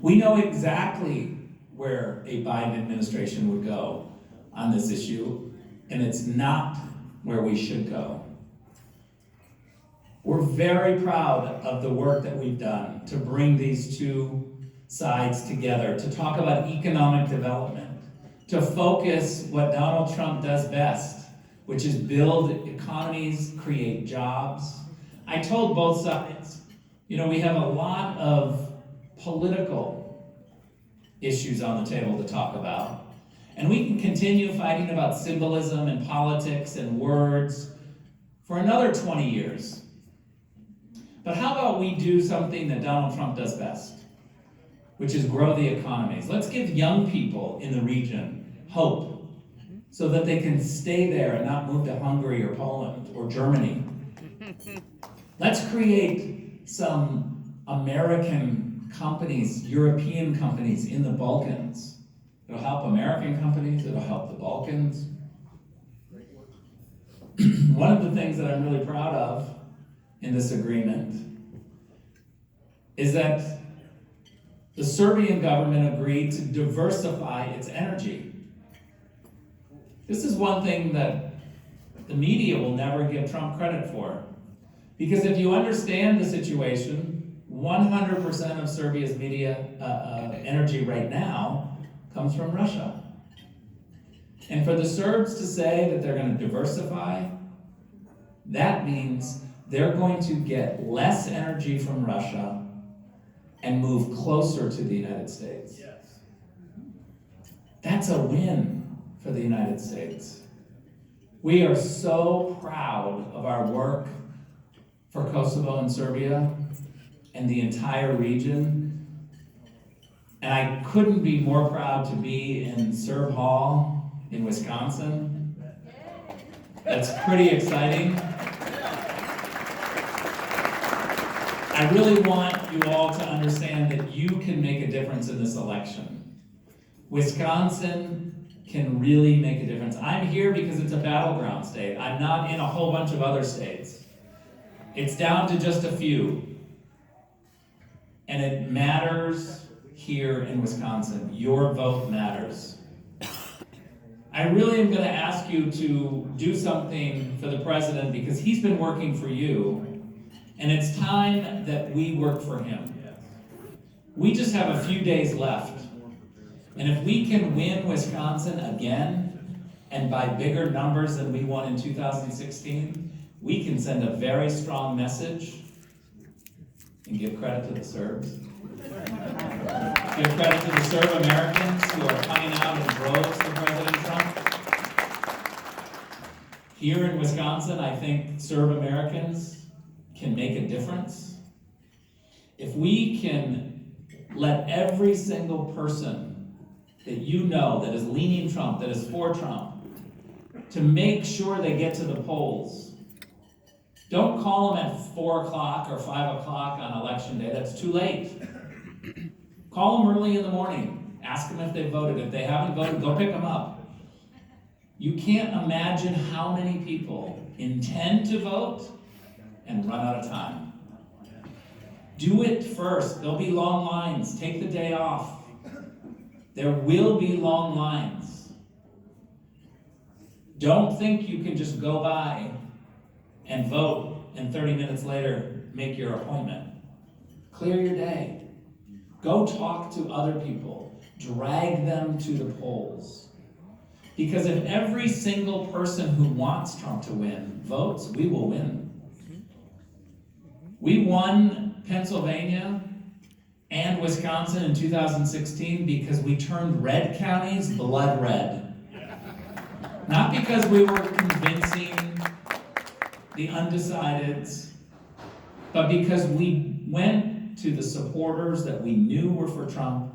We know exactly where a Biden administration would go on this issue, and it's not where we should go. We're very proud of the work that we've done to bring these two sides together, to talk about economic development, to focus what Donald Trump does best, which is build economies, create jobs. I told both sides, you know, we have a lot of political issues on the table to talk about, and we can continue fighting about symbolism and politics and words for another 20 years. But how about we do something that Donald Trump does best, which is grow the economies. Let's give young people in the region hope so that they can stay there and not move to Hungary or Poland or Germany. Let's create some American companies, European companies in the Balkans. It'll help American companies, it'll help the Balkans. One of the things that I'm really proud of in this agreement is that the Serbian government agreed to diversify its energy. This is one thing that the media will never give Trump credit for. Because if you understand the situation, 100% of Serbia's media energy right now comes from Russia. And for the Serbs to say that they're going to diversify, that means they're going to get less energy from Russia and move closer to the United States. Yes. That's a win for the United States. We are so proud of our work for Kosovo and Serbia and the entire region. And I couldn't be more proud to be in Serb Hall in Wisconsin. That's pretty exciting. I really want you all to understand that you can make a difference in this election. Wisconsin can really make a difference. I'm here because it's a battleground state. I'm not in a whole bunch of other states. It's down to just a few. And it matters here in Wisconsin. Your vote matters. I really am going to ask you to do something for the president because he's been working for you. And it's time that we work for him. We just have a few days left. And if we can win Wisconsin again, and by bigger numbers than we won in 2016, we can send a very strong message and give credit to the Serbs. Give credit to the Serb Americans who are coming out in droves for President Trump. Here in Wisconsin, I think Serb Americans can make a difference. If we can let every single person that you know that is leaning Trump, that is for Trump, to make sure they get to the polls. Don't call them at 4 o'clock or 5 o'clock on election day. That's too late. Call them early in the morning. Ask them if they voted. If they haven't voted, go pick them up. You can't imagine how many people intend to vote and run out of time. Do it first. There'll be long lines. Take the day off. There will be long lines. Don't think you can just go by and vote and 30 minutes later make your appointment. Clear your day. Go talk to other people. Drag them to the polls. Because if every single person who wants Trump to win votes, we will win. We won Pennsylvania and Wisconsin in 2016 because we turned red counties blood red. Not because we were convincing the undecideds, but because we went to the supporters that we knew were for Trump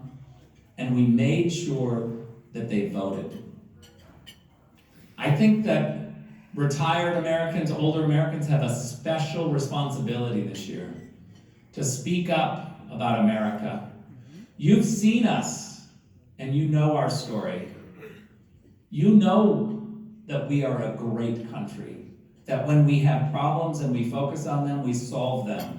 and we made sure that they voted. I think that retired Americans, older Americans have a special responsibility this year to speak up about America. You've seen us and you know our story. You know that we are a great country, that when we have problems and we focus on them, we solve them.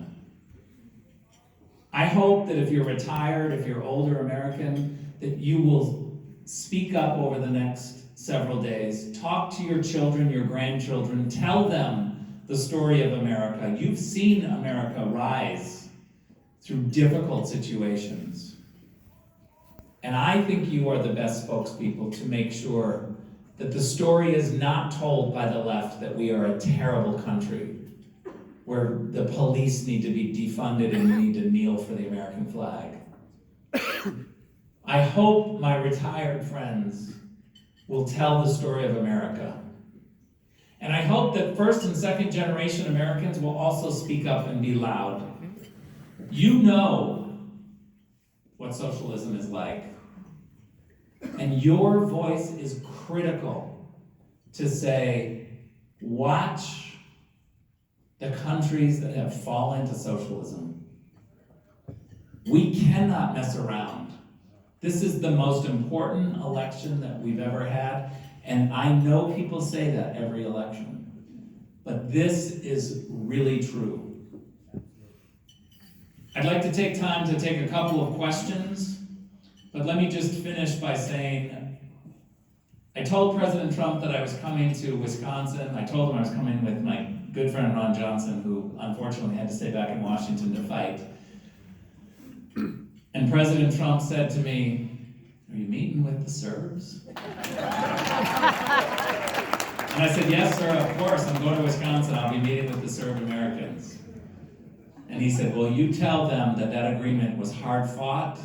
I hope that if you're retired, if you're older American, that you will speak up over the next several days. Talk to your children, your grandchildren, tell them the story of America. You've seen America rise through difficult situations. And I think you are the best spokespeople to make sure that the story is not told by the left that we are a terrible country, where the police need to be defunded and we need to kneel for the American flag. I hope my retired friends will tell the story of America. And I hope that first and second generation Americans will also speak up and be loud. You know what socialism is like. And your voice is critical to say, watch the countries that have fallen to socialism. We cannot mess around. This is the most important election that we've ever had, and I know people say that every election, but this is really true. I'd like to take time to take a couple of questions, but let me just finish by saying, I told President Trump that I was coming to Wisconsin. I told him I was coming with my good friend Ron Johnson, who unfortunately had to stay back in Washington to fight. And President Trump said to me, "Are you meeting with the Serbs?" And I said, "Yes, sir, of course. I'm going to Wisconsin. I'll be meeting with the Serb Americans." And he said, "Well, you tell them that that agreement was hard fought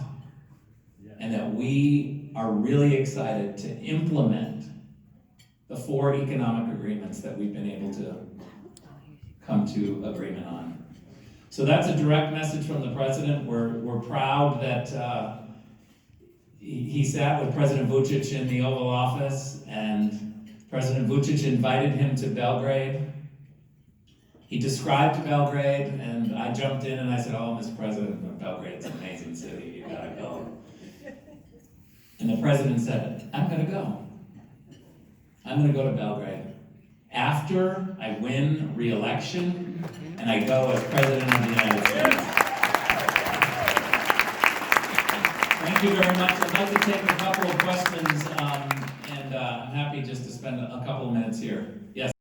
and that we are really excited to implement the 4 economic agreements that we've been able to come to agreement on." So that's a direct message from the president. We're proud that he sat with President Vučić in the Oval Office, and President Vučić invited him to Belgrade. He described Belgrade, and I jumped in and I said, "Oh, Mr. President, Belgrade's an amazing city, you gotta go." And the president said, "I'm gonna go. I'm gonna go to Belgrade after I win re-election and I go as President of the United States." Thank you very much. I'd like to take a couple of questions, and I'm happy just to spend a couple of minutes here. Yes.